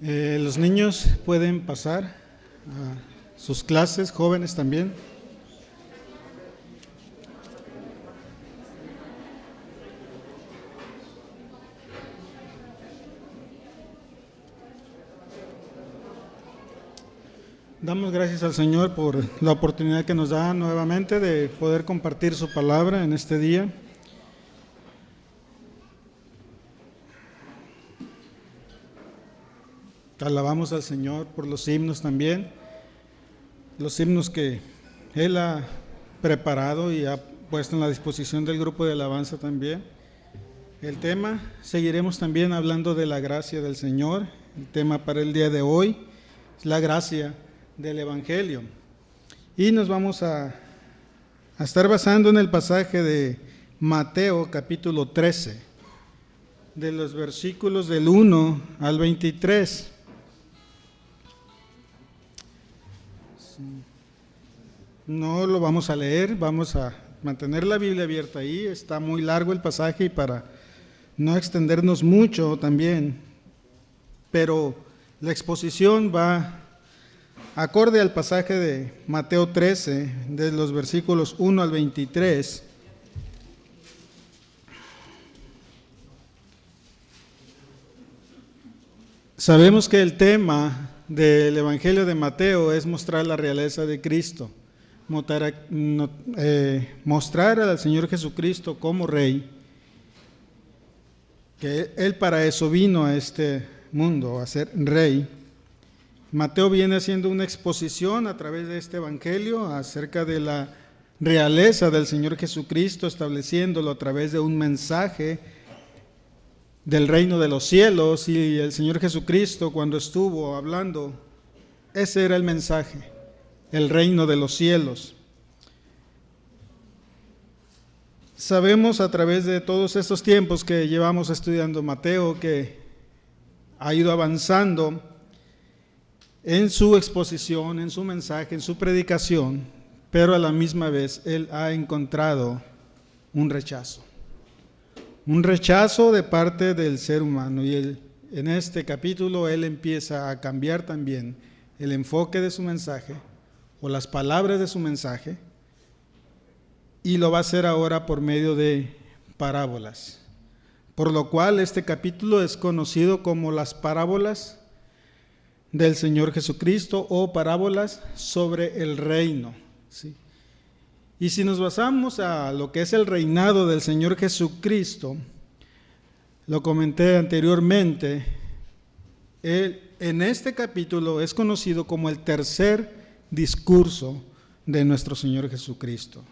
Los niños pueden pasar a sus clases, jóvenes también. Damos gracias al Señor por la oportunidad que nos da nuevamente de poder compartir su palabra en este día. Alabamos al Señor por los himnos también, los himnos que Él ha preparado y ha puesto en la disposición del grupo de alabanza también. El tema, seguiremos también hablando de la gracia del Señor. El tema para el día de hoy es la gracia del Evangelio. Y nos vamos a estar basando en el pasaje de Mateo capítulo 13, de los versículos del 1 al 23. No lo vamos a leer, vamos a mantener la Biblia abierta ahí. Está muy largo el pasaje y para no extendernos mucho también, pero la exposición va acorde al pasaje de Mateo 13, de los versículos 1 al 23. Sabemos que el tema del Evangelio de Mateo es mostrar la realeza de Cristo, mostrar al Señor Jesucristo como Rey, que Él para eso vino a este mundo, a ser Rey. Mateo viene haciendo una exposición a través de este Evangelio acerca de la realeza del Señor Jesucristo, estableciéndolo a través de un mensaje del reino de los cielos. Y el Señor Jesucristo, cuando estuvo hablando, ese era el mensaje, el reino de los cielos. Sabemos a través de todos estos tiempos que llevamos estudiando Mateo que ha ido avanzando en su exposición, en su mensaje, en su predicación, pero a la misma vez Él ha encontrado un rechazo de parte del ser humano. Y en este capítulo Él empieza a cambiar también el enfoque de su mensaje o las palabras de su mensaje, y lo va a hacer ahora por medio de parábolas, por lo cual este capítulo es conocido como las parábolas del Señor Jesucristo o parábolas sobre el reino, ¿sí? Y si nos basamos a lo que es el reinado del Señor Jesucristo, lo comenté anteriormente, en este capítulo es conocido como el tercer discurso de nuestro Señor Jesucristo.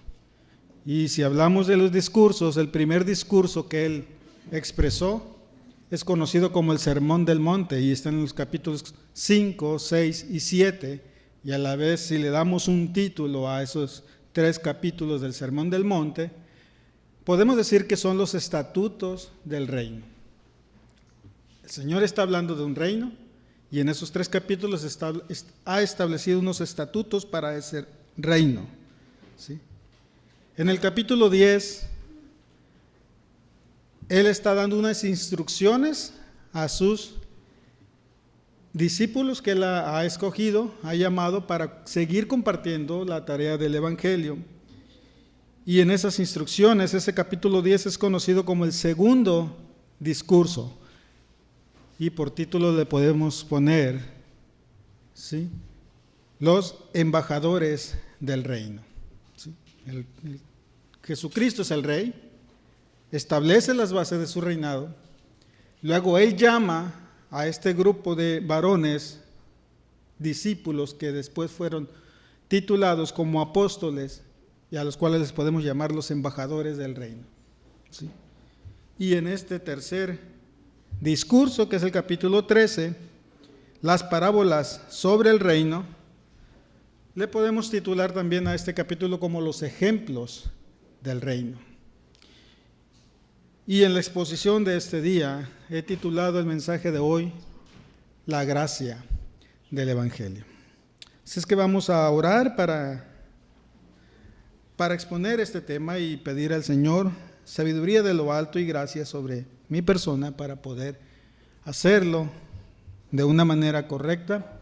Y si hablamos de los discursos, el primer discurso que Él expresó es conocido como el Sermón del Monte y está en los capítulos 5, 6 y 7, y a la vez si le damos un título a esos 3 capítulos del Sermón del Monte, podemos decir que son los estatutos del reino. El Señor está hablando de un reino y en esos 3 capítulos ha establecido unos estatutos para ese reino, ¿sí? En el capítulo 10, Él está dando unas instrucciones a sus discípulos que Él ha escogido, ha llamado para seguir compartiendo la tarea del Evangelio. Y en esas instrucciones, ese capítulo 10 es conocido como el segundo discurso. Y por título le podemos poner, ¿sí?, los embajadores del reino. ¿Sí? Jesucristo es el Rey, establece las bases de su reinado, luego Él llama a este grupo de varones, discípulos que después fueron titulados como apóstoles y a los cuales les podemos llamar los embajadores del reino, ¿sí? Y en este tercer discurso, que es el capítulo 13, las parábolas sobre el reino, le podemos titular también a este capítulo como los ejemplos del reino. Y en la exposición de este día he titulado el mensaje de hoy, la gracia del Evangelio. Así es que vamos a orar para exponer este tema y pedir al Señor sabiduría de lo alto y gracia sobre mi persona para poder hacerlo de una manera correcta,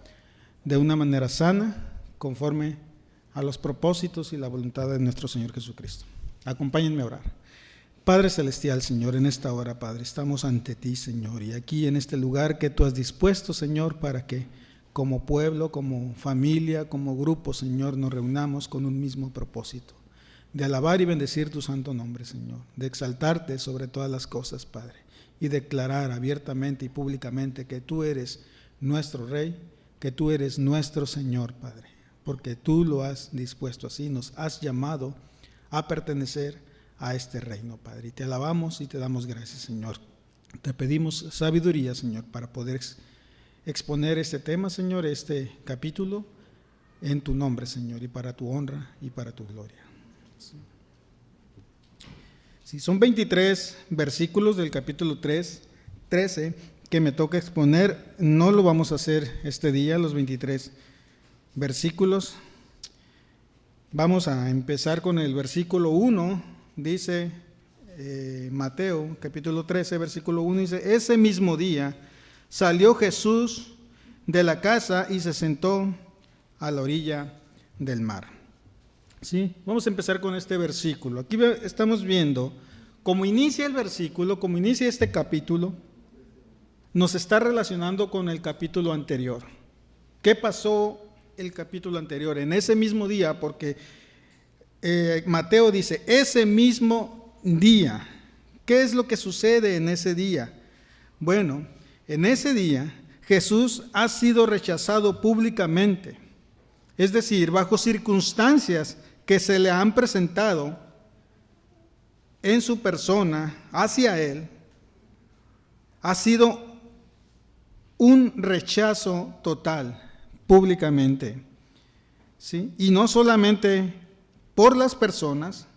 de una manera sana, conforme a los propósitos y la voluntad de nuestro Señor Jesucristo. Acompáñenme a orar. Padre Celestial, Señor, en esta hora, Padre, estamos ante ti, Señor, y aquí en este lugar que tú has dispuesto, Señor, para que como pueblo, como familia, como grupo, Señor, nos reunamos con un mismo propósito, de alabar y bendecir tu santo nombre, Señor, de exaltarte sobre todas las cosas, Padre, y declarar abiertamente y públicamente que tú eres nuestro Rey, que tú eres nuestro Señor, Padre, porque tú lo has dispuesto así, nos has llamado a pertenecer a este reino, Padre, y te alabamos y te damos gracias, Señor. Te pedimos sabiduría, Señor, para poder exponer este tema, Señor, este capítulo, en tu nombre, Señor, y para tu honra y para tu gloria. Sí, son 23 versículos del capítulo 13 que me toca exponer. No lo vamos a hacer este día, los 23 versículos. Vamos a empezar con el versículo 1. Dice Mateo capítulo 13 versículo 1, dice: ese mismo día salió Jesús de la casa y se sentó a la orilla del mar. ¿Sí? Vamos a empezar con este versículo. Aquí estamos viendo cómo inicia el versículo, cómo inicia este capítulo, nos está relacionando con el capítulo anterior. ¿Qué pasó el capítulo anterior? En ese mismo día, porque Mateo dice, ese mismo día. ¿Qué es lo que sucede en ese día? Bueno, en ese día Jesús ha sido rechazado públicamente, es decir, bajo circunstancias que se le han presentado en su persona hacia él, ha sido un rechazo total públicamente, ¿sí? Y no solamente por las personas,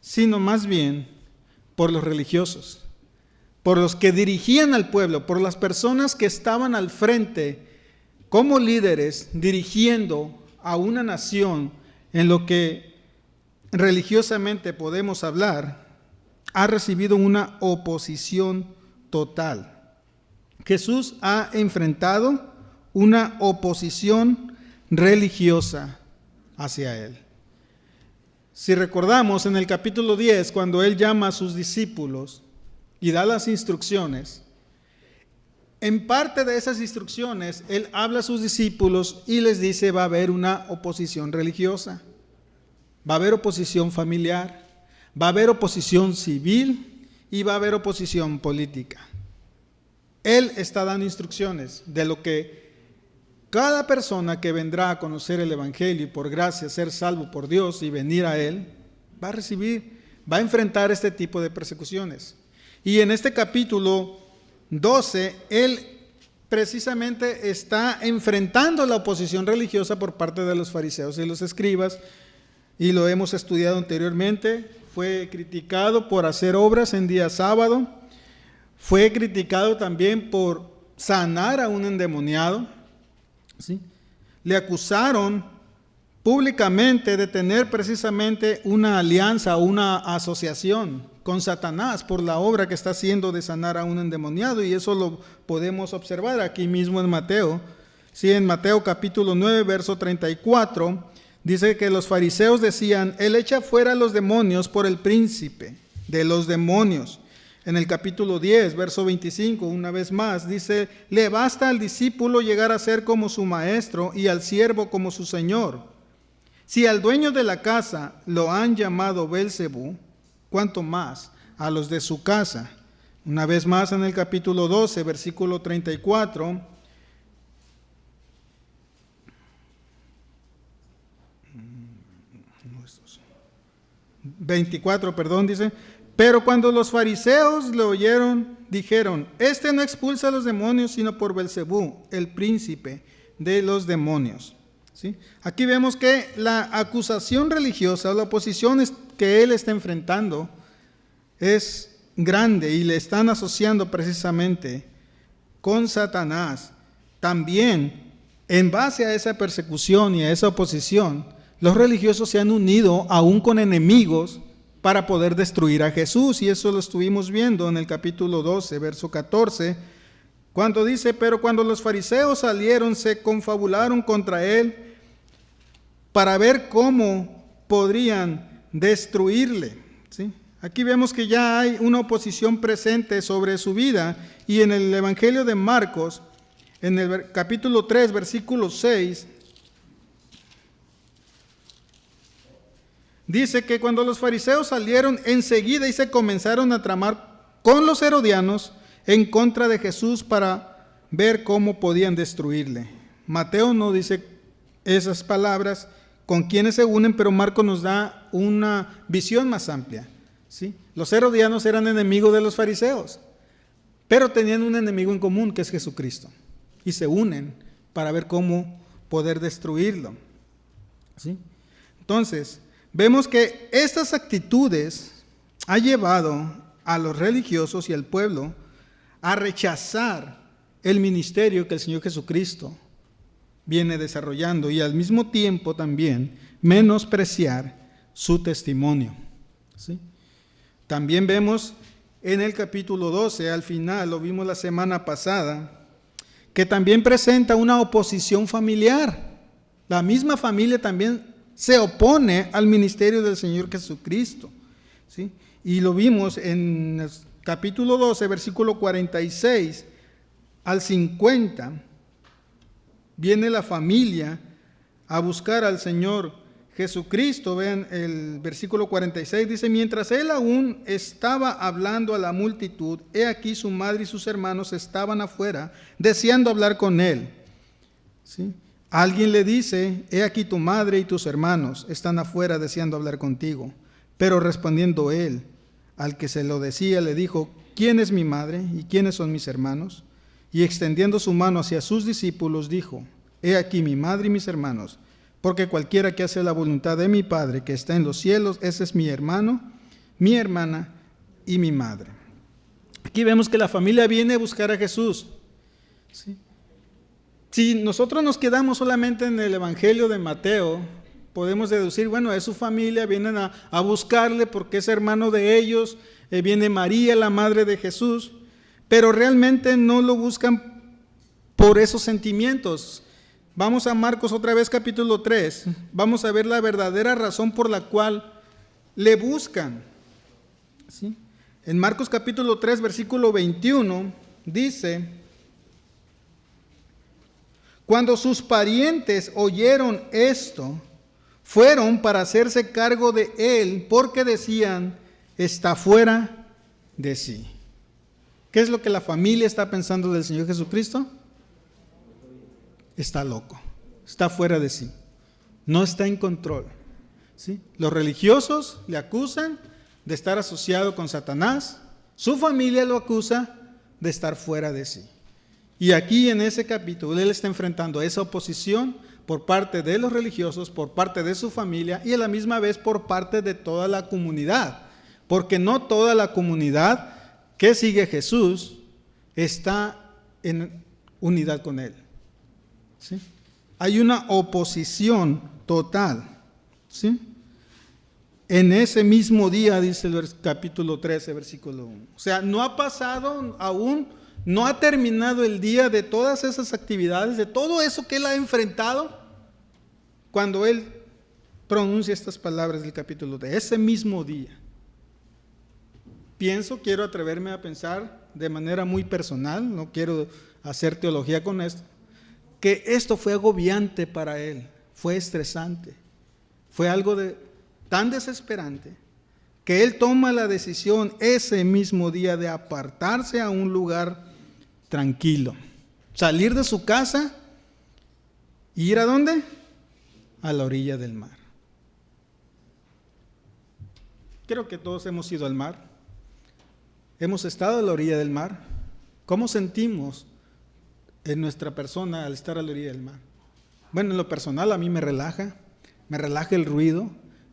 sino más bien por los religiosos, por los que dirigían al pueblo, por las personas que estaban al frente como líderes dirigiendo a una nación en lo que religiosamente podemos hablar, ha recibido una oposición total. Jesús ha enfrentado una oposición religiosa hacia él. Si recordamos en el capítulo 10, cuando él llama a sus discípulos y da las instrucciones, en parte de esas instrucciones, él habla a sus discípulos y les dice: va a haber una oposición religiosa, va a haber oposición familiar, va a haber oposición civil y va a haber oposición política. Él está dando instrucciones de lo que cada persona que vendrá a conocer el Evangelio y por gracia ser salvo por Dios y venir a Él, va a recibir, va a enfrentar este tipo de persecuciones. Y en este capítulo 12, Él precisamente está enfrentando la oposición religiosa por parte de los fariseos y los escribas, y lo hemos estudiado anteriormente. Fue criticado por hacer obras en día sábado, fue criticado también por sanar a un endemoniado, ¿sí? Le acusaron públicamente de tener precisamente una alianza, una asociación con Satanás por la obra que está haciendo de sanar a un endemoniado, y eso lo podemos observar aquí mismo en Mateo. Sí, en Mateo capítulo 9, verso 34, dice que los fariseos decían: él echa fuera a los demonios por el príncipe de los demonios. En el capítulo 10, verso 25, una vez más, dice: le basta al discípulo llegar a ser como su maestro y al siervo como su señor. Si al dueño de la casa lo han llamado Belzebú, cuánto más a los de su casa. Una vez más en el capítulo 12, versículo 34, 24, dice: pero cuando los fariseos le oyeron, dijeron: este no expulsa a los demonios, sino por Belzebú, el príncipe de los demonios. ¿Sí? Aquí vemos que la acusación religiosa, la oposición que él está enfrentando es grande, y le están asociando precisamente con Satanás. También, en base a esa persecución y a esa oposición, los religiosos se han unido aún con enemigos para poder destruir a Jesús, y eso lo estuvimos viendo en el capítulo 12, verso 14, Cuando dice, pero cuando los fariseos salieron, se confabularon contra él para ver cómo podrían destruirle. ¿Sí? Aquí vemos que ya hay una oposición presente sobre su vida, y en el Evangelio de Marcos, en el capítulo 3, versículo 6, dice que cuando los fariseos salieron enseguida y se comenzaron a tramar con los herodianos en contra de Jesús para ver cómo podían destruirle. Mateo no dice esas palabras con quienes se unen, pero Marcos nos da una visión más amplia. ¿Sí? Los herodianos eran enemigos de los fariseos, pero tenían un enemigo en común, que es Jesucristo, y se unen para ver cómo poder destruirlo. ¿Sí? Entonces, vemos que estas actitudes han llevado a los religiosos y al pueblo a rechazar el ministerio que el Señor Jesucristo viene desarrollando, y al mismo tiempo también menospreciar su testimonio. ¿Sí? También vemos en el capítulo 12, al final, lo vimos la semana pasada, que también presenta una oposición familiar. La misma familia también se opone al ministerio del Señor Jesucristo. ¿Sí? Y lo vimos en el capítulo 12, versículo 46 al 50. Viene la familia a buscar al Señor Jesucristo. Vean el versículo 46, dice, mientras él aún estaba hablando a la multitud, he aquí su madre y sus hermanos estaban afuera, deseando hablar con él. ¿Sí? Alguien le dice, he aquí tu madre y tus hermanos están afuera deseando hablar contigo. Pero respondiendo él, al que se lo decía, le dijo, ¿quién es mi madre y quiénes son mis hermanos? Y extendiendo su mano hacia sus discípulos, dijo, he aquí mi madre y mis hermanos, porque cualquiera que hace la voluntad de mi Padre que está en los cielos, ese es mi hermano, mi hermana y mi madre. Aquí vemos que la familia viene a buscar a Jesús. ¿Sí? Si nosotros nos quedamos solamente en el Evangelio de Mateo, podemos deducir, bueno, es su familia, vienen a buscarle porque es hermano de ellos, viene María, la madre de Jesús, pero realmente no lo buscan por esos sentimientos. Vamos a Marcos otra vez, capítulo 3, vamos a ver la verdadera razón por la cual le buscan. ¿Sí? En Marcos capítulo 3, versículo 21, dice, cuando sus parientes oyeron esto, fueron para hacerse cargo de él, porque decían, está fuera de sí. ¿Qué es lo que la familia está pensando del Señor Jesucristo? Está loco, está fuera de sí, no está en control. ¿Sí? Los religiosos le acusan de estar asociado con Satanás, su familia lo acusa de estar fuera de sí. Y aquí en ese capítulo él está enfrentando esa oposición por parte de los religiosos, por parte de su familia y a la misma vez por parte de toda la comunidad, porque no toda la comunidad que sigue a Jesús está en unidad con él. ¿Sí? Hay una oposición total. ¿Sí? En ese mismo día, dice el capítulo 13, versículo 1. O sea, no ha pasado aún, no ha terminado el día de todas esas actividades, de todo eso que él ha enfrentado, cuando él pronuncia estas palabras del capítulo 3. Ese mismo día. Quiero atreverme a pensar de manera muy personal, no quiero hacer teología con esto, que esto fue agobiante para él, fue estresante, fue algo tan desesperante, que él toma la decisión ese mismo día de apartarse a un lugar tranquilo, salir de su casa y ir ¿a dónde? A la orilla del mar. Creo que todos hemos ido al mar, hemos estado a la orilla del mar. ¿Cómo sentimos en nuestra persona al estar a la orilla del mar? Bueno, en lo personal a mí me relaja el ruido,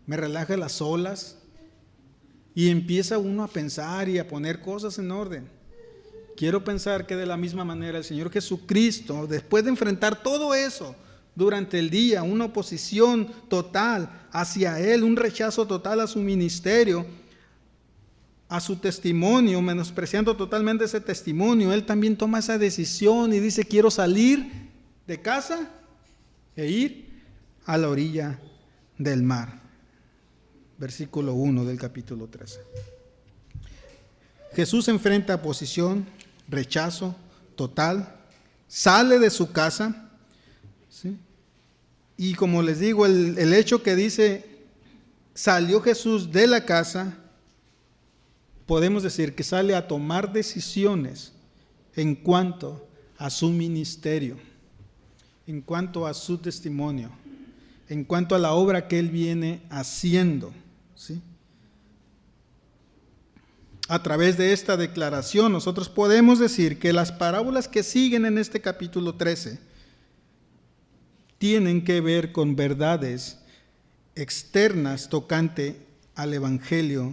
me relaja las olas y empieza uno a pensar y a poner cosas en orden. Quiero pensar que de la misma manera el Señor Jesucristo, después de enfrentar todo eso durante el día, una oposición total hacia Él, un rechazo total a su ministerio, a su testimonio, menospreciando totalmente ese testimonio, él también toma esa decisión y dice: quiero salir de casa e ir a la orilla del mar. Versículo 1 del capítulo 13. Jesús enfrenta oposición, rechazo total, sale de su casa, ¿sí? Y como les digo, el hecho que dice salió Jesús de la casa, podemos decir que sale a tomar decisiones en cuanto a su ministerio, en cuanto a su testimonio, en cuanto a la obra que él viene haciendo, ¿sí? A través de esta declaración nosotros podemos decir que las parábolas que siguen en este capítulo 13 tienen que ver con verdades externas tocante al evangelio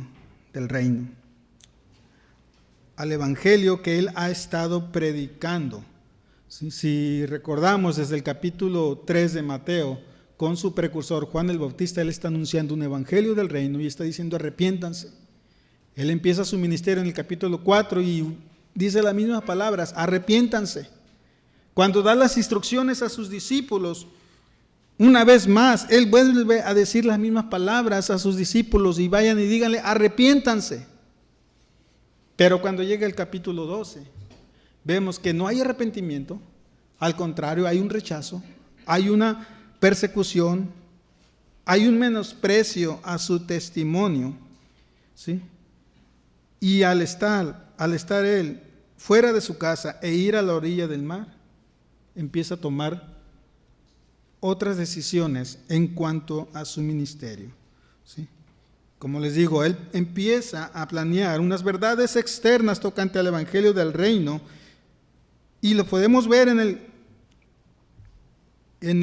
del reino, al evangelio que él ha estado predicando. Si recordamos desde el capítulo 3 de Mateo, con su precursor Juan el Bautista, él está anunciando un evangelio del reino y está diciendo: arrepiéntanse. Él empieza su ministerio en el capítulo 4 y dice las mismas palabras: arrepiéntanse. Cuando da las instrucciones a sus discípulos, una vez más, él vuelve a decir las mismas palabras a sus discípulos: y vayan y díganle, arrepiéntanse. Pero cuando llega el capítulo 12, vemos que no hay arrepentimiento, al contrario, hay un rechazo, hay una persecución, hay un menosprecio a su testimonio, ¿sí? Y al estar él fuera de su casa e ir a la orilla del mar, empieza a tomar otras decisiones en cuanto a su ministerio, ¿sí? Como les digo, él empieza a planear unas verdades externas tocante al evangelio del reino, y lo podemos ver en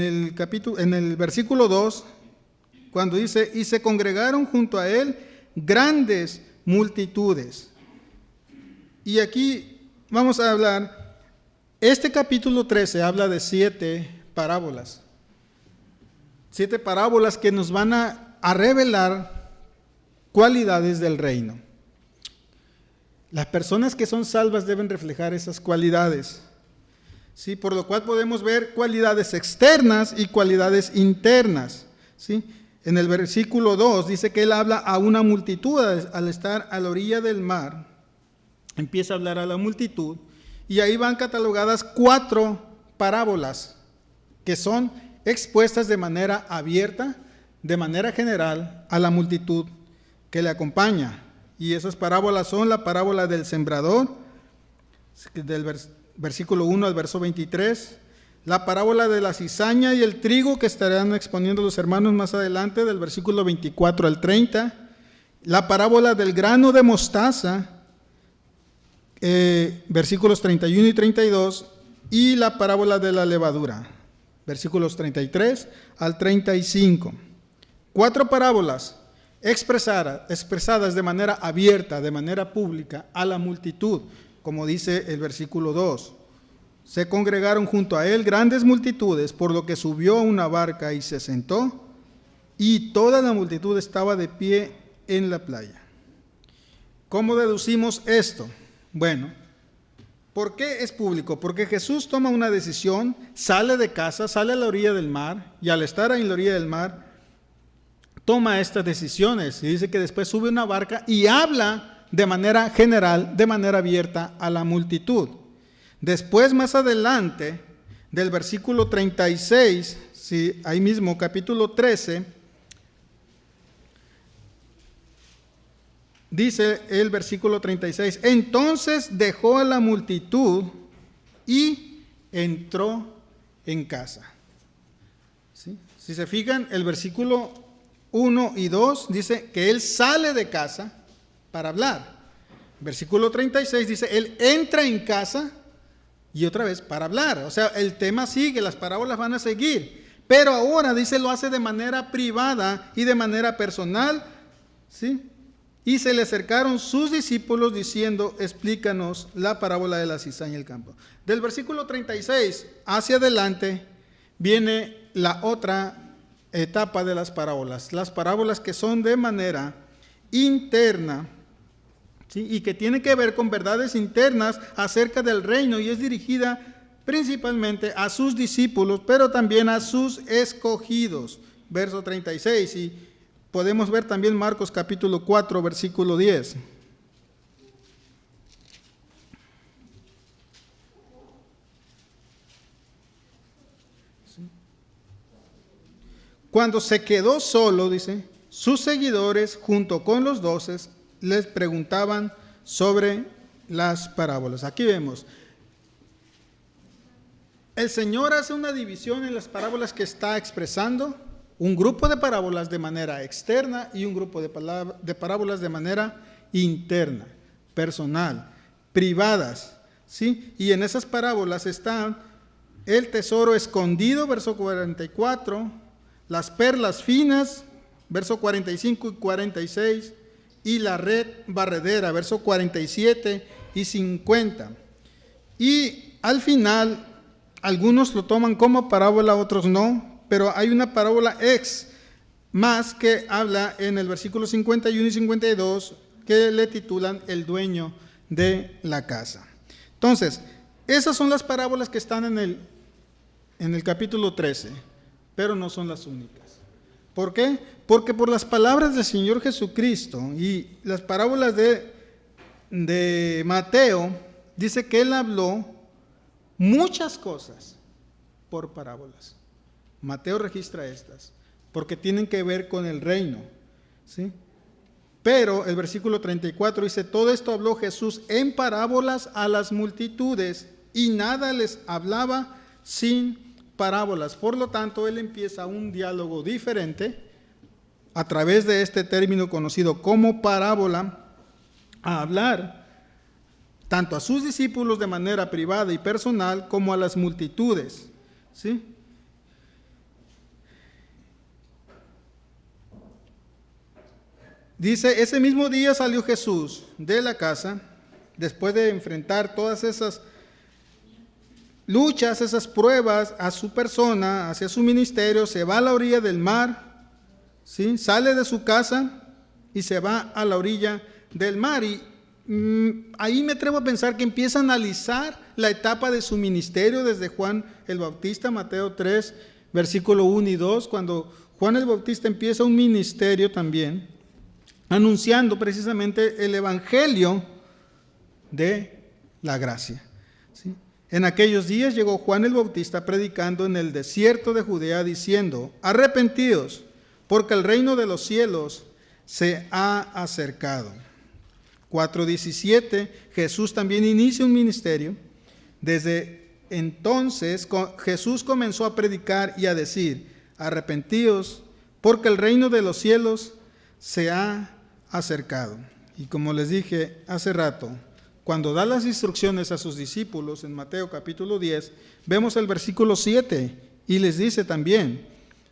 el versículo 2, cuando dice: y se congregaron junto a él grandes multitudes. Y aquí vamos a hablar, este capítulo 13 habla de 7 parábolas. 7 parábolas que nos van a revelar cualidades del reino. Las personas que son salvas deben reflejar esas cualidades, ¿sí? Por lo cual podemos ver cualidades externas y cualidades internas, ¿sí? En el versículo 2 dice que él habla a una multitud al estar a la orilla del mar. Empieza a hablar a la multitud y ahí van catalogadas 4 parábolas que son expuestas de manera abierta, de manera general, a la multitud que le acompaña. Y esas parábolas son la parábola del sembrador, del versículo 1 al verso 23, la parábola de la cizaña y el trigo, que estarán exponiendo los hermanos más adelante, del versículo 24 al 30, la parábola del grano de mostaza, versículos 31 y 32, y la parábola de la levadura, versículos 33 al 35. 4 parábolas expresadas de manera abierta, de manera pública, a la multitud, como dice el versículo 2. Se congregaron junto a él grandes multitudes, por lo que subió a una barca y se sentó, y toda la multitud estaba de pie en la playa. ¿Cómo deducimos esto? Bueno, ¿por qué es público? Porque Jesús toma una decisión, sale de casa, sale a la orilla del mar, y al estar en la orilla del mar, toma estas decisiones, y dice que después sube a una barca y habla de manera general, de manera abierta a la multitud. Después, más adelante, del versículo 36, sí, ahí mismo, capítulo 13, dice el versículo 36, entonces dejó a la multitud y entró en casa. ¿Sí? Si se fijan, el versículo 1 y 2 dice que él sale de casa para hablar. Versículo 36 dice, él entra en casa y otra vez para hablar. O sea, el tema sigue, las parábolas van a seguir. Pero ahora, dice, lo hace de manera privada y de manera personal, ¿sí? Y se le acercaron sus discípulos diciendo, explícanos la parábola de la cizaña y el campo. Del versículo 36 hacia adelante viene la otra etapa de las parábolas que son de manera interna ¿sí? Y que tiene que ver con verdades internas acerca del reino y es dirigida principalmente a sus discípulos, pero también a sus escogidos. Verso 36, y podemos ver también Marcos capítulo 4, versículo 10. Cuando se quedó solo, dice, sus seguidores junto con los 12 les preguntaban sobre las parábolas. Aquí vemos, el Señor hace una división en las parábolas que está expresando, un grupo de parábolas de manera externa y un grupo de parábolas de manera interna, personal, privadas, ¿sí? Y en esas parábolas están el tesoro escondido, verso 44, las perlas finas, verso 45 y 46, y la red barredera, verso 47 y 50. Y al final, algunos lo toman como parábola, otros no, pero hay una parábola más que habla en el versículo 51 y 52 que le titulan el dueño de la casa. Entonces, esas son las parábolas que están en el capítulo 13, pero no son las únicas. ¿Por qué? Porque por las palabras del Señor Jesucristo y las parábolas de Mateo, dice que Él habló muchas cosas por parábolas. Mateo registra estas, porque tienen que ver con el reino, ¿sí? Pero el versículo 34 dice, todo esto habló Jesús en parábolas a las multitudes y nada les hablaba sin parábolas. Por lo tanto, Él empieza un diálogo diferente a través de este término conocido como parábola a hablar tanto a sus discípulos de manera privada y personal como a las multitudes, ¿sí? Dice, ese mismo día salió Jesús de la casa, después de enfrentar todas esas luchas, esas pruebas a su persona, hacia su ministerio, se va a la orilla del mar, ¿sí? Sale de su casa y se va a la orilla del mar. Y ahí me atrevo a pensar que empieza a analizar la etapa de su ministerio desde Juan el Bautista, Mateo 3, versículo 1 y 2, cuando Juan el Bautista empieza un ministerio también, anunciando precisamente el evangelio de la gracia, ¿sí? En aquellos días llegó Juan el Bautista predicando en el desierto de Judea diciendo, arrepentidos, porque el reino de los cielos se ha acercado. 4:17, Jesús también inicia un ministerio. Desde entonces Jesús comenzó a predicar y a decir, arrepentidos, porque el reino de los cielos se ha acercado. Y como les dije hace rato, cuando da las instrucciones a sus discípulos en Mateo capítulo 10, vemos el versículo 7 y les dice también,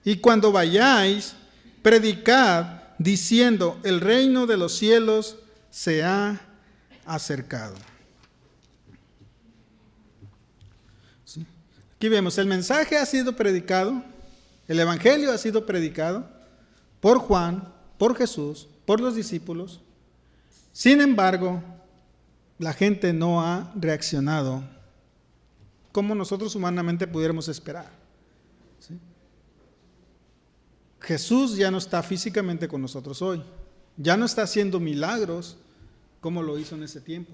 y cuando vayáis, predicad diciendo, el reino de los cielos se ha acercado. ¿Sí? Aquí vemos, el mensaje ha sido predicado, el evangelio ha sido predicado por Juan, por Jesús, por los discípulos. Sin embargo, la gente no ha reaccionado como nosotros humanamente pudiéramos esperar. ¿Sí? Jesús ya no está físicamente con nosotros hoy. Ya no está haciendo milagros como lo hizo en ese tiempo.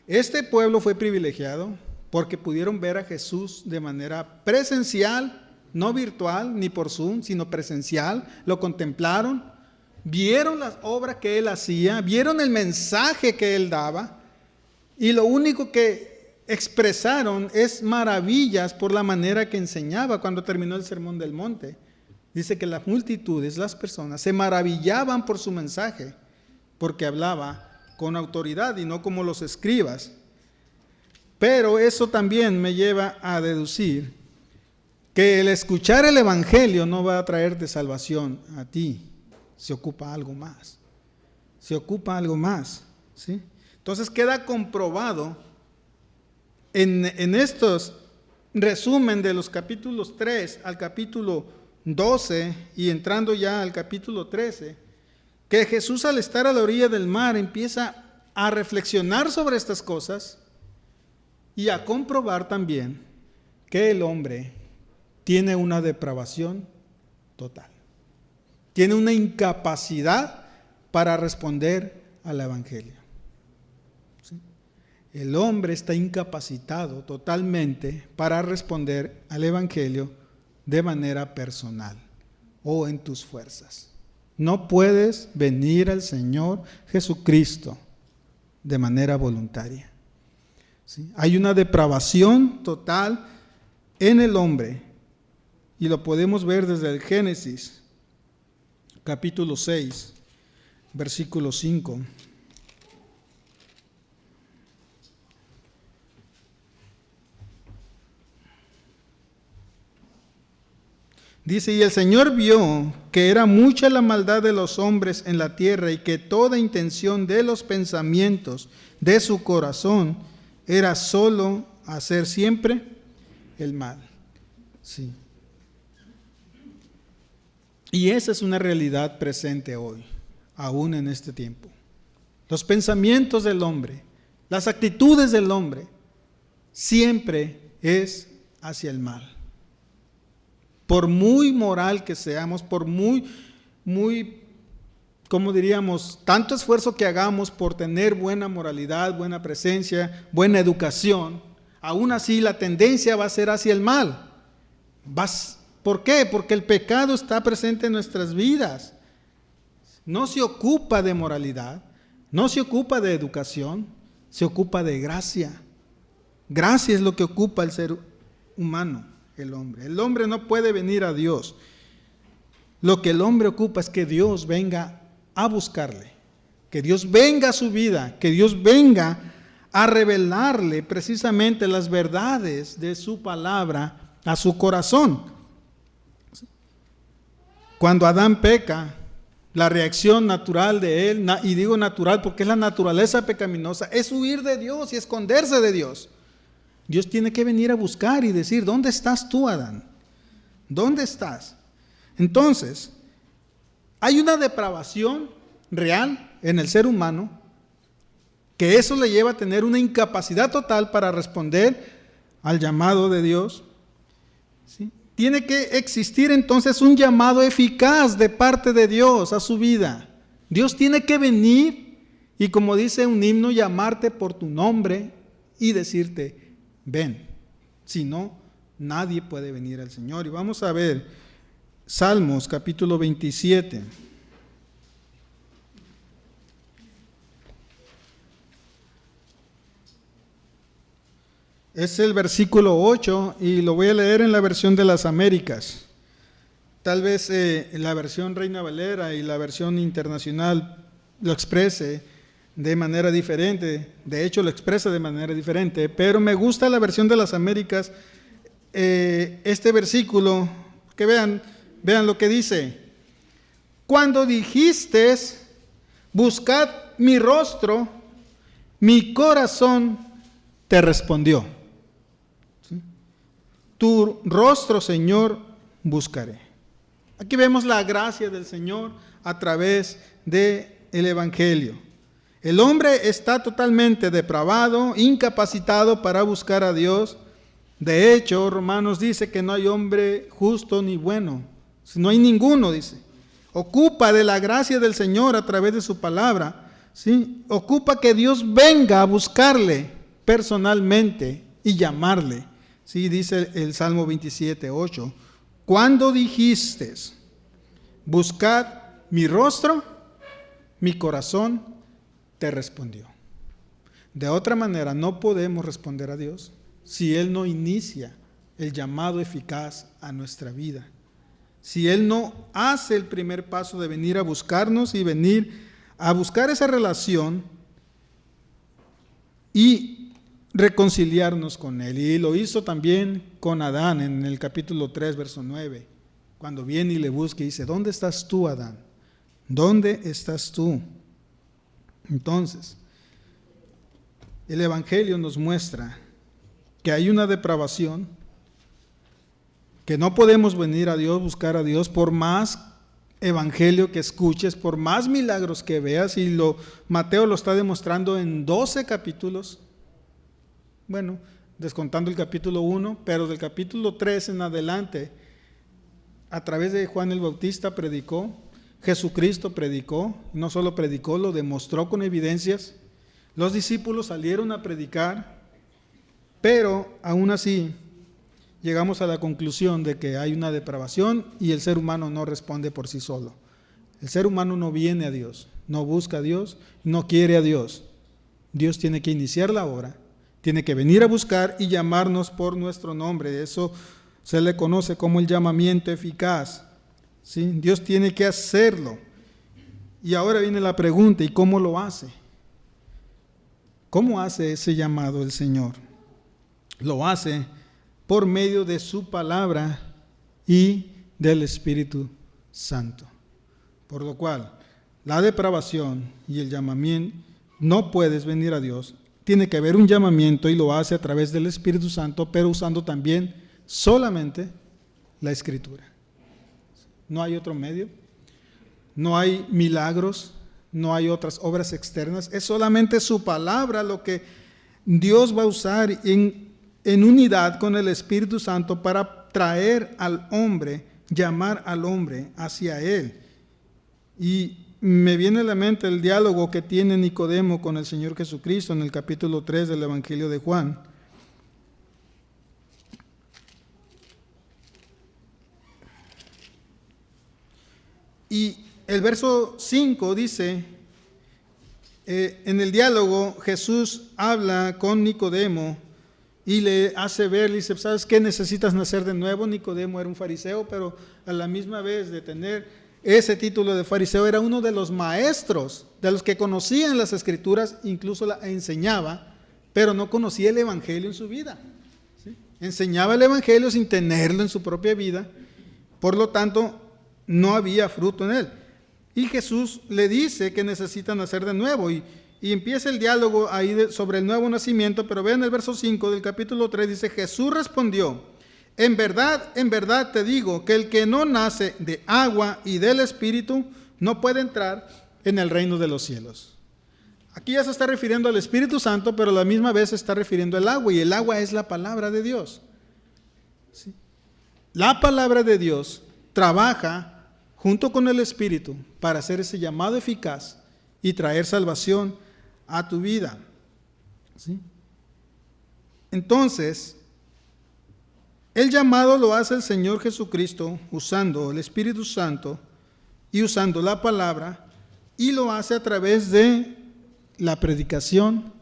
Este pueblo fue privilegiado porque pudieron ver a Jesús de manera presencial, no virtual ni por Zoom, sino presencial. Lo contemplaron, vieron las obras que Él hacía, vieron el mensaje que Él daba, y lo único que expresaron es maravillas por la manera que enseñaba cuando terminó el Sermón del Monte. Dice que las multitudes, las personas, se maravillaban por su mensaje, porque hablaba con autoridad y no como los escribas. Pero eso también me lleva a deducir que el escuchar el evangelio no va a traerte salvación a ti. Se ocupa algo más. Se ocupa algo más, ¿sí? Entonces queda comprobado en estos resumen de los capítulos 3 al capítulo 12 y entrando ya al capítulo 13, que Jesús al estar a la orilla del mar empieza a reflexionar sobre estas cosas y a comprobar también que el hombre tiene una depravación total. Tiene una incapacidad para responder al Evangelio. ¿Sí? El hombre está incapacitado totalmente para responder al Evangelio de manera personal o en tus fuerzas. No puedes venir al Señor Jesucristo de manera voluntaria. ¿Sí? Hay una depravación total en el hombre y lo podemos ver desde el Génesis, capítulo 6, versículo 5. Dice, y el Señor vio que era mucha la maldad de los hombres en la tierra y que toda intención de los pensamientos de su corazón era solo hacer siempre el mal. Sí. Y esa es una realidad presente hoy, aún en este tiempo. Los pensamientos del hombre, las actitudes del hombre, siempre es hacia el mal. Por muy moral que seamos, por muy, como diríamos, tanto esfuerzo que hagamos por tener buena moralidad, buena presencia, buena educación, aún así la tendencia va a ser hacia el mal. ¿Por qué? Porque el pecado está presente en nuestras vidas. No se ocupa de moralidad, no se ocupa de educación, se ocupa de gracia. Gracia es lo que ocupa el ser humano. El hombre no puede venir a Dios. Lo que el hombre ocupa es que Dios venga a buscarle, que Dios venga a su vida, que Dios venga a revelarle precisamente las verdades de su palabra a su corazón. Cuando Adán peca, la reacción natural de él, y digo natural porque es la naturaleza pecaminosa, es huir de Dios y esconderse de Dios. Dios tiene que venir a buscar y decir, ¿dónde estás tú, Adán? ¿Dónde estás? Entonces, hay una depravación real en el ser humano que eso le lleva a tener una incapacidad total para responder al llamado de Dios. ¿Sí? Tiene que existir entonces un llamado eficaz de parte de Dios a su vida. Dios tiene que venir y, como dice un himno, llamarte por tu nombre y decirte, ven, si no, nadie puede venir al Señor. Y vamos a ver Salmos capítulo 27. Es el versículo 8 y lo voy a leer en la versión de las Américas. Tal vez la versión Reina Valera y la versión internacional lo exprese de manera diferente, de hecho lo expresa de manera diferente, pero me gusta la versión de las Américas, este versículo, que vean lo que dice. Cuando dijiste, buscad mi rostro, mi corazón te respondió. ¿Sí? Tu rostro, Señor, buscaré. Aquí vemos la gracia del Señor a través del Evangelio. El hombre está totalmente depravado, incapacitado para buscar a Dios. De hecho, Romanos dice que no hay hombre justo ni bueno. No hay ninguno, dice. Ocupa de la gracia del Señor a través de su palabra. ¿Sí? Ocupa que Dios venga a buscarle personalmente y llamarle. ¿Sí? Dice el Salmo 27, 8. Cuando dijiste, buscad mi rostro, mi corazón te respondió. De otra manera, no podemos responder a Dios si Él no inicia el llamado eficaz a nuestra vida. Si Él no hace el primer paso de venir a buscarnos y venir a buscar esa relación y reconciliarnos con Él. Y lo hizo también con Adán en el capítulo 3, verso 9, cuando viene y le busca y dice, ¿dónde estás tú, Adán? ¿Dónde estás tú? Entonces, el Evangelio nos muestra que hay una depravación, que no podemos venir a Dios, buscar a Dios, por más evangelio que escuches, por más milagros que veas, y Mateo lo está demostrando en 12 capítulos, bueno, descontando el capítulo 1, pero del capítulo 3 en adelante, a través de Juan el Bautista predicó, Jesucristo predicó, no solo predicó, lo demostró con evidencias, los discípulos salieron a predicar, pero aún así llegamos a la conclusión de que hay una depravación y el ser humano no responde por sí solo. El ser humano no viene a Dios, no busca a Dios, no quiere a Dios. Dios tiene que iniciar la obra, tiene que venir a buscar y llamarnos por nuestro nombre. Eso se le conoce como el llamamiento eficaz. ¿Sí? Dios tiene que hacerlo. Y ahora viene la pregunta, ¿y cómo lo hace? ¿Cómo hace ese llamado el Señor? Lo hace por medio de su palabra y del Espíritu Santo. Por lo cual, la depravación y el llamamiento, no puedes venir a Dios. Tiene que haber un llamamiento y lo hace a través del Espíritu Santo, pero usando también solamente la Escritura. No hay otro medio, no hay milagros, no hay otras obras externas. Es solamente su palabra lo que Dios va a usar en unidad con el Espíritu Santo para traer al hombre, llamar al hombre hacia Él. Y me viene a la mente el diálogo que tiene Nicodemo con el Señor Jesucristo en el capítulo 3 del Evangelio de Juan. Y el verso 5 dice, en el diálogo Jesús habla con Nicodemo y le hace ver, le dice, ¿sabes qué? Necesitas nacer de nuevo. Nicodemo era un fariseo, pero a la misma vez de tener ese título de fariseo, era uno de los maestros, de los que conocían las Escrituras, incluso la enseñaba, pero no conocía el Evangelio en su vida. ¿Sí? Enseñaba el Evangelio sin tenerlo en su propia vida, por lo tanto, no había fruto en él. Y Jesús le dice que necesita nacer de nuevo, y empieza el diálogo ahí sobre el nuevo nacimiento, pero vean el verso 5 del capítulo 3, dice, Jesús respondió, en verdad te digo que el que no nace de agua y del Espíritu no puede entrar en el reino de los cielos. Aquí ya se está refiriendo al Espíritu Santo, pero a la misma vez se está refiriendo al agua, y el agua es la palabra de Dios. ¿Sí? La palabra de Dios trabaja junto con el Espíritu para hacer ese llamado eficaz y traer salvación a tu vida. ¿Sí? Entonces, el llamado lo hace el Señor Jesucristo usando el Espíritu Santo y usando la palabra, y lo hace a través de la predicación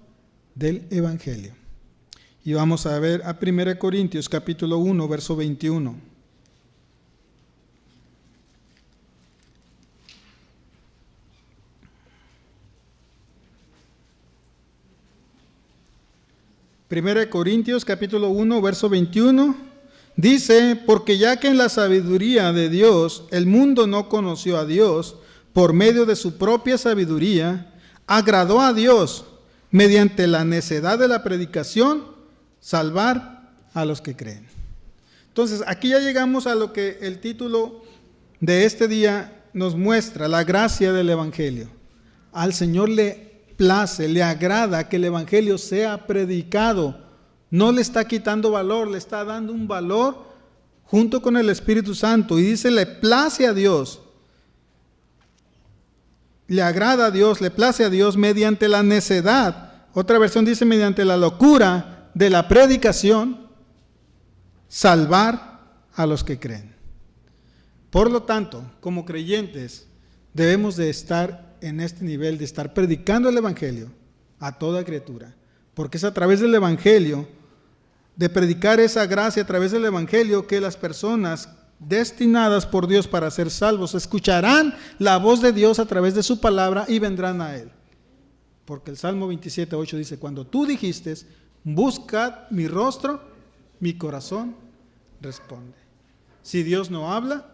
del Evangelio. Y vamos a ver a 1 Corintios capítulo 1, verso 21. Primera de Corintios capítulo 1 verso 21 dice, porque ya que en la sabiduría de Dios el mundo no conoció a Dios, por medio de su propia sabiduría, agradó a Dios mediante la necedad de la predicación, salvar a los que creen. Entonces aquí ya llegamos a lo que el título de este día nos muestra, la gracia del Evangelio. Al Señor le place, le agrada que el Evangelio sea predicado. No le está quitando valor, le está dando un valor junto con el Espíritu Santo. Y dice, le place a Dios, le agrada a Dios, le place a Dios mediante la necedad. Otra versión dice, mediante la locura de la predicación, salvar a los que creen. Por lo tanto, como creyentes, debemos de estar en este nivel de estar predicando el Evangelio a toda criatura, porque es a través del Evangelio, de predicar esa gracia a través del Evangelio, que las personas destinadas por Dios para ser salvos escucharán la voz de Dios a través de su palabra y vendrán a Él. Porque el Salmo 27:8 dice, cuando tú dijiste, buscad mi rostro, mi corazón responde. Si Dios no habla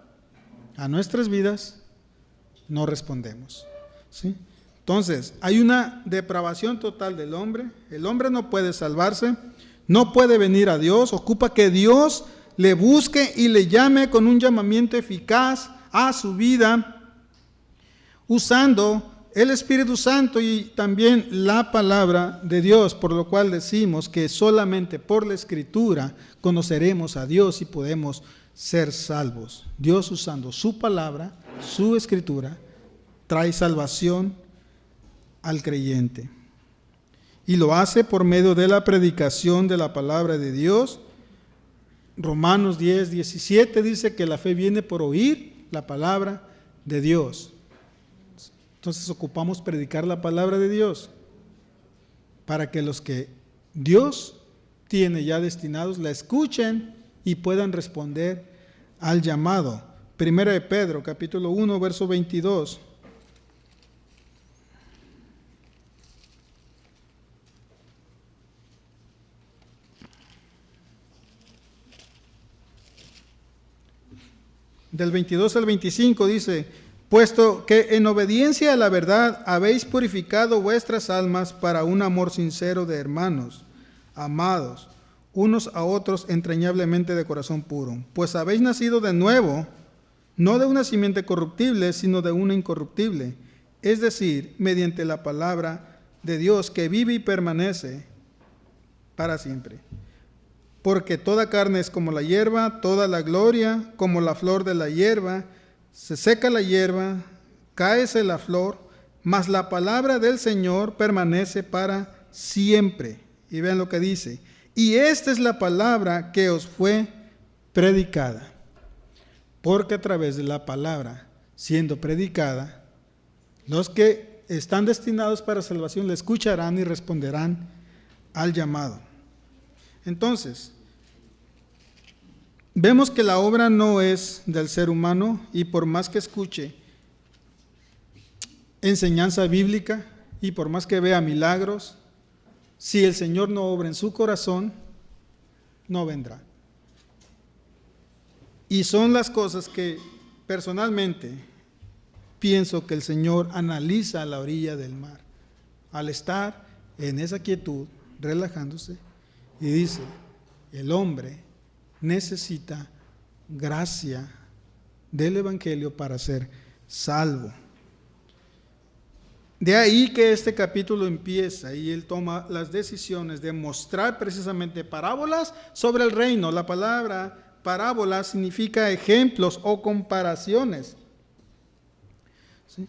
a nuestras vidas, no respondemos. ¿Sí? Entonces, hay una depravación total del hombre. El hombre no puede salvarse, no puede venir a Dios. Ocupa que Dios le busque y le llame con un llamamiento eficaz a su vida usando el Espíritu Santo y también la palabra de Dios, por lo cual decimos que solamente por la Escritura conoceremos a Dios y podemos ser salvos. Dios, usando su palabra, su Escritura, trae salvación al creyente. Y lo hace por medio de la predicación de la palabra de Dios. Romanos 10:17 dice que la fe viene por oír la palabra de Dios. Entonces ocupamos predicar la palabra de Dios para que los que Dios tiene ya destinados la escuchen y puedan responder al llamado. Primera de Pedro, capítulo 1, verso 22. Del 22 al 25 dice: puesto que en obediencia a la verdad habéis purificado vuestras almas para un amor sincero de hermanos, amados, unos a otros entrañablemente de corazón puro, pues habéis nacido de nuevo, no de una simiente corruptible, sino de una incorruptible, es decir, mediante la palabra de Dios que vive y permanece para siempre. Porque toda carne es como la hierba, toda la gloria como la flor de la hierba. Se seca la hierba, cáese la flor, mas la palabra del Señor permanece para siempre. Y vean lo que dice: y esta es la palabra que os fue predicada. Porque a través de la palabra siendo predicada, los que están destinados para salvación la escucharán y responderán al llamado. Entonces, vemos que la obra no es del ser humano, y por más que escuche enseñanza bíblica y por más que vea milagros, si el Señor no obra en su corazón, no vendrá. Y son las cosas que personalmente pienso que el Señor analiza a la orilla del mar, al estar en esa quietud, relajándose, y dice: el hombre necesita gracia del Evangelio para ser salvo. De ahí que este capítulo empieza y él toma las decisiones de mostrar precisamente parábolas sobre el reino. La palabra parábola significa ejemplos o comparaciones. ¿Sí?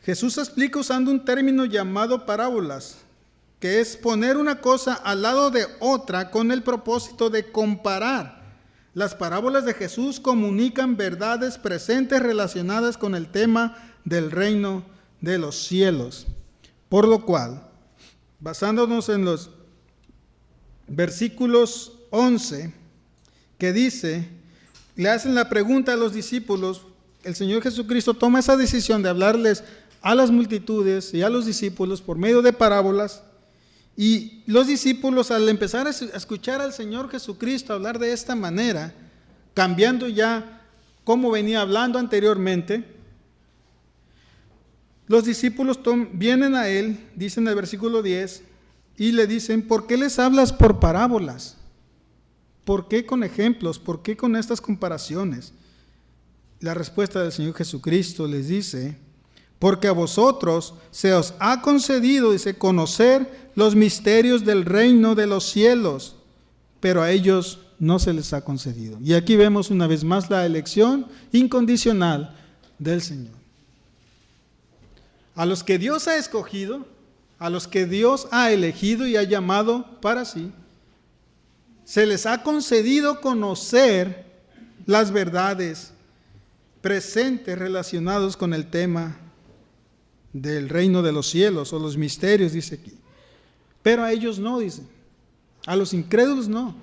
Jesús explica usando un término llamado parábolas, que es poner una cosa al lado de otra con el propósito de comparar. Las parábolas de Jesús comunican verdades presentes relacionadas con el tema del reino de los cielos. Por lo cual, basándonos en los versículos 11, que dice, le hacen la pregunta a los discípulos, el Señor Jesucristo toma esa decisión de hablarles a las multitudes y a los discípulos por medio de parábolas. Y los discípulos, al empezar a escuchar al Señor Jesucristo hablar de esta manera, cambiando ya cómo venía hablando anteriormente, los discípulos vienen a él, dicen en el versículo 10, y le dicen: ¿por qué les hablas por parábolas? ¿Por qué con ejemplos? ¿Por qué con estas comparaciones? La respuesta del Señor Jesucristo les dice: porque a vosotros se os ha concedido, dice, conocer los misterios del reino de los cielos, pero a ellos no se les ha concedido. Y aquí vemos una vez más la elección incondicional del Señor. A los que Dios ha escogido, a los que Dios ha elegido y ha llamado para sí, se les ha concedido conocer las verdades presentes relacionados con el tema del reino de los cielos o los misterios, dice aquí. Pero a ellos no, dice. A los incrédulos no.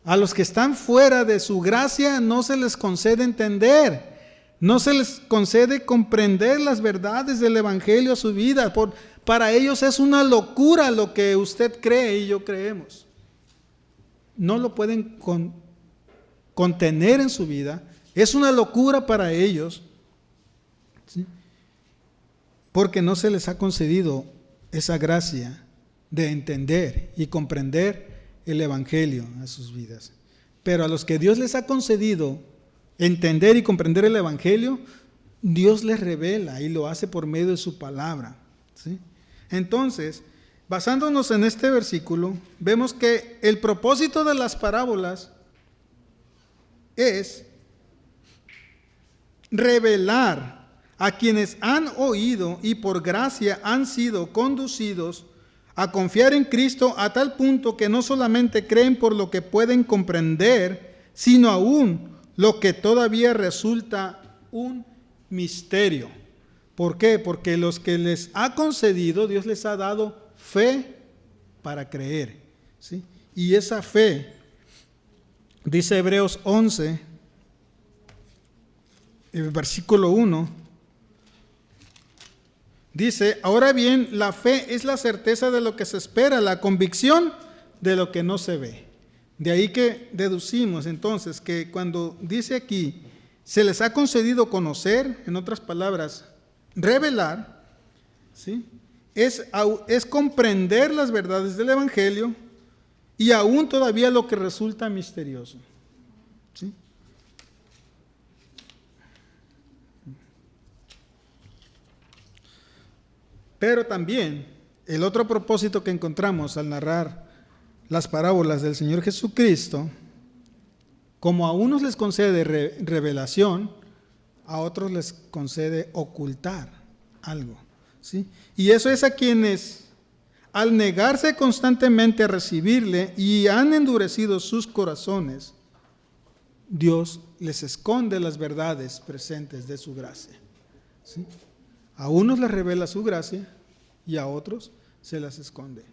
A los que están fuera de su gracia no se les concede entender. No se les concede comprender las verdades del Evangelio a su vida. Para ellos es una locura lo que usted cree y yo creemos. No lo pueden contener en su vida. Es una locura para ellos. ¿Sí? Porque no se les ha concedido esa gracia de entender y comprender el Evangelio a sus vidas. Pero a los que Dios les ha concedido entender y comprender el Evangelio, Dios les revela y lo hace por medio de su palabra, ¿sí? Entonces, basándonos en este versículo, vemos que el propósito de las parábolas es revelar a quienes han oído y por gracia han sido conducidos a confiar en Cristo a tal punto que no solamente creen por lo que pueden comprender, sino aún lo que todavía resulta un misterio. ¿Por qué? Porque los que les ha concedido, Dios les ha dado fe para creer, ¿sí? Y esa fe, dice Hebreos 11, el versículo 1, dice: ahora bien, la fe es la certeza de lo que se espera, la convicción de lo que no se ve. De ahí que deducimos entonces que cuando dice aquí, se les ha concedido conocer, en otras palabras, revelar, ¿sí? Es comprender las verdades del Evangelio y aún todavía lo que resulta misterioso, ¿sí? Pero también el otro propósito que encontramos al narrar las parábolas del Señor Jesucristo, como a unos les concede revelación, a otros les concede ocultar algo, ¿sí? Y eso es a quienes, al negarse constantemente a recibirle y han endurecido sus corazones, Dios les esconde las verdades presentes de su gracia, ¿sí? A unos les revela su gracia y a otros se las esconde.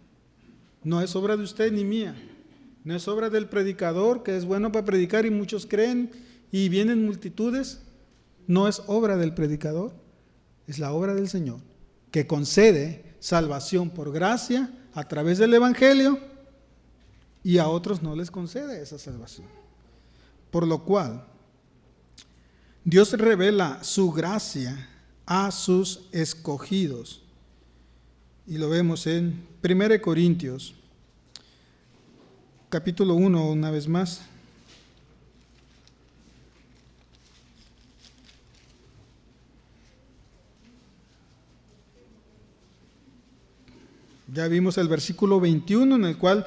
No es obra de usted ni mía, no es obra del predicador, que es bueno para predicar y muchos creen y vienen multitudes. No es obra del predicador, es la obra del Señor, que concede salvación por gracia a través del Evangelio y a otros no les concede esa salvación. Por lo cual, Dios revela su gracia a sus escogidos. Y lo vemos en 1 Corintios, capítulo 1, una vez más. Ya vimos el versículo 21, en el cual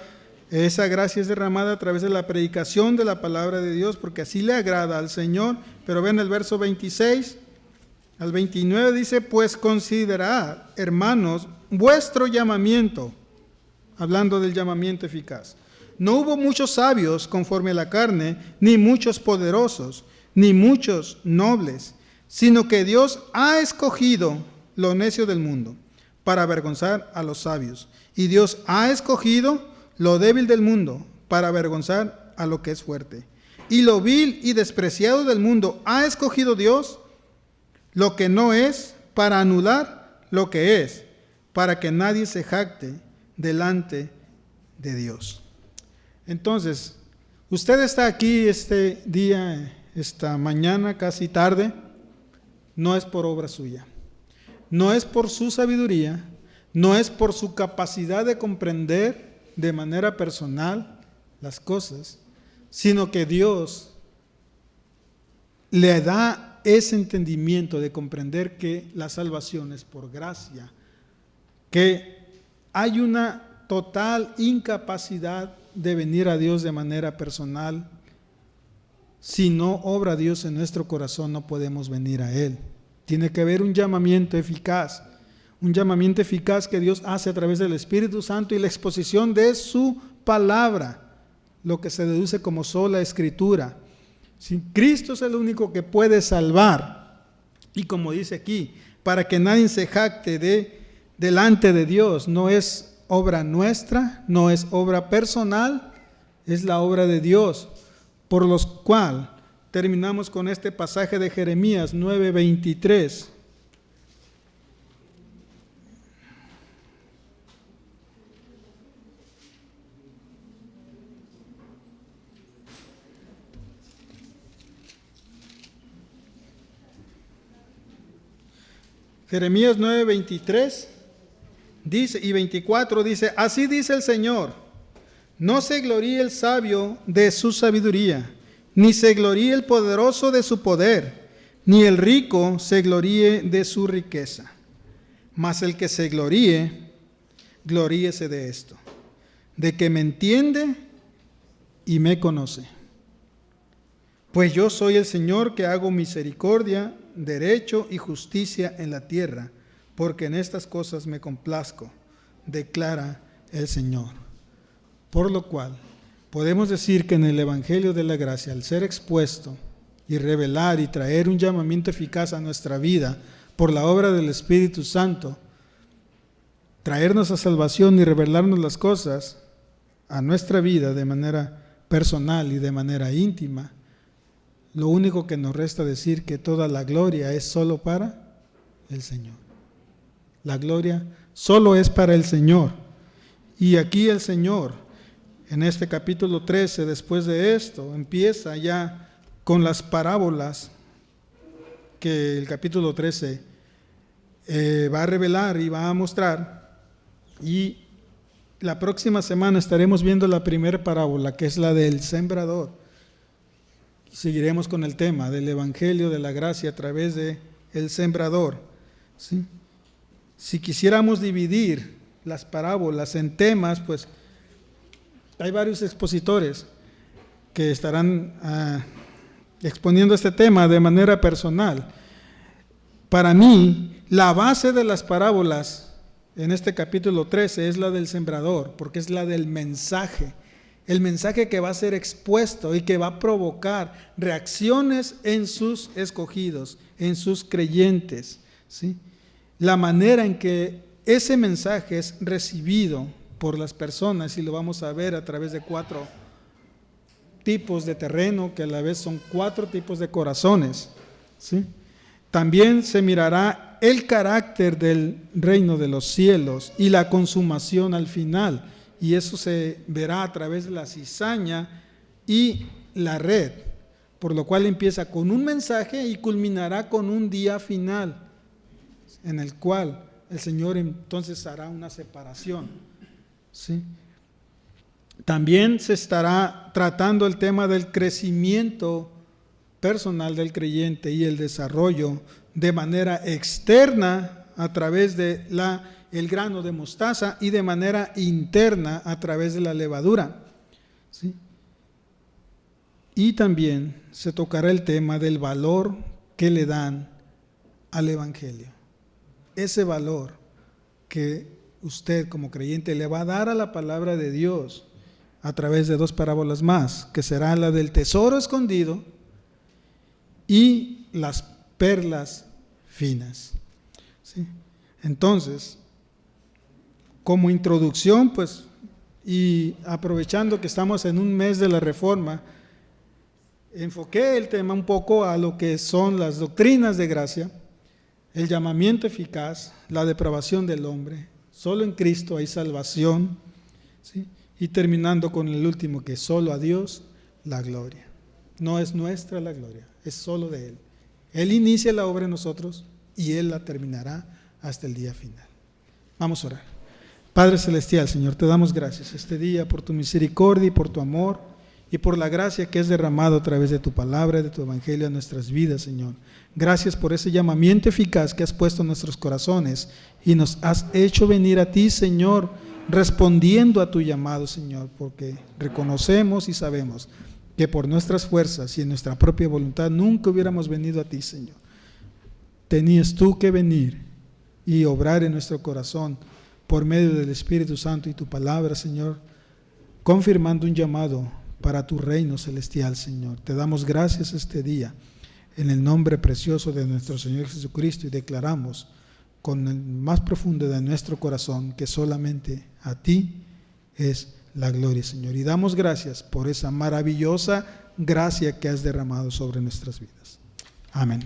esa gracia es derramada a través de la predicación de la palabra de Dios, porque así le agrada al Señor. Pero ven el verso 26 al 29, dice: pues considerad, hermanos, vuestro llamamiento, hablando del llamamiento eficaz. No hubo muchos sabios conforme a la carne, ni muchos poderosos, ni muchos nobles, sino que Dios ha escogido lo necio del mundo para avergonzar a los sabios. Y Dios ha escogido lo débil del mundo para avergonzar a lo que es fuerte. Y lo vil y despreciado del mundo ha escogido Dios, lo que no es, para anular lo que es, para que nadie se jacte delante de Dios. Entonces, usted está aquí este día, esta mañana, casi tarde, no es por obra suya, no es por su sabiduría, no es por su capacidad de comprender de manera personal las cosas, sino que Dios le da ese entendimiento de comprender que la salvación es por gracia, que hay una total incapacidad de venir a Dios de manera personal. Si no obra Dios en nuestro corazón, no podemos venir a Él. Tiene que haber un llamamiento eficaz que Dios hace a través del Espíritu Santo y la exposición de su palabra, lo que se deduce como sola escritura. Si Cristo es el único que puede salvar, y como dice aquí, para que nadie se jacte delante de Dios, no es obra nuestra, no es obra personal, es la obra de Dios, por lo cual terminamos con este pasaje de Jeremías 9:23. Jeremías 9:23 dice, y 24 dice: así dice el Señor, no se gloríe el sabio de su sabiduría, ni se gloríe el poderoso de su poder, ni el rico se gloríe de su riqueza. Mas el que se gloríe, gloríese de esto, de que me entiende y me conoce. Pues yo soy el Señor que hago misericordia, derecho y justicia en la tierra, porque en estas cosas me complazco, declara el Señor. Por lo cual, podemos decir que en el Evangelio de la Gracia, al ser expuesto y revelar y traer un llamamiento eficaz a nuestra vida por la obra del Espíritu Santo, traernos a salvación y revelarnos las cosas a nuestra vida de manera personal y de manera íntima, lo único que nos resta decir que toda la gloria es solo para el Señor. La gloria solo es para el Señor. Y aquí el Señor, en este capítulo 13, después de esto, empieza ya con las parábolas que el capítulo 13 va a revelar y va a mostrar. Y la próxima semana estaremos viendo la primera parábola, que es la del sembrador. Seguiremos con el tema del Evangelio de la Gracia a través de el sembrador. ¿Sí? Si quisiéramos dividir las parábolas en temas, pues hay varios expositores que estarán exponiendo este tema de manera personal. Para mí, la base de las parábolas en este capítulo 13 es la del sembrador, porque es la del mensaje. El mensaje que va a ser expuesto y que va a provocar reacciones en sus escogidos, en sus creyentes, ¿sí? La manera en que ese mensaje es recibido por las personas, y lo vamos a ver a través de 4 tipos de terreno, que a la vez son 4 tipos de corazones, ¿sí? También se mirará el carácter del reino de los cielos y la consumación al final. Y eso se verá a través de la cizaña y la red, por lo cual empieza con un mensaje y culminará con un día final, en el cual el Señor entonces hará una separación. ¿Sí? También se estará tratando el tema del crecimiento personal del creyente y el desarrollo de manera externa a través de el grano de mostaza y de manera interna a través de la levadura. ¿Sí? Y también se tocará el tema del valor que le dan al Evangelio. Ese valor que usted como creyente le va a dar a la palabra de Dios a través de 2 parábolas más, que será la del tesoro escondido y las perlas finas. ¿Sí? Entonces, como introducción, pues, y aprovechando que estamos en un mes de la Reforma, enfoqué el tema un poco a lo que son las doctrinas de gracia, el llamamiento eficaz, la depravación del hombre, solo en Cristo hay salvación, ¿sí? Y terminando con el último, que solo a Dios la gloria. No es nuestra la gloria, es solo de Él. Él inicia la obra en nosotros y Él la terminará hasta el día final. Vamos a orar. Padre Celestial, Señor, te damos gracias este día por tu misericordia y por tu amor y por la gracia que has derramado a través de tu palabra, de tu evangelio a nuestras vidas, Señor. Gracias por ese llamamiento eficaz que has puesto en nuestros corazones y nos has hecho venir a ti, Señor, respondiendo a tu llamado, Señor, porque reconocemos y sabemos que por nuestras fuerzas y en nuestra propia voluntad nunca hubiéramos venido a ti, Señor. Tenías tú que venir y obrar en nuestro corazón por medio del Espíritu Santo y tu palabra, Señor, confirmando un llamado para tu reino celestial, Señor. Te damos gracias este día en el nombre precioso de nuestro Señor Jesucristo y declaramos con el más profundo de nuestro corazón que solamente a ti es la gloria, Señor. Y damos gracias por esa maravillosa gracia que has derramado sobre nuestras vidas. Amén.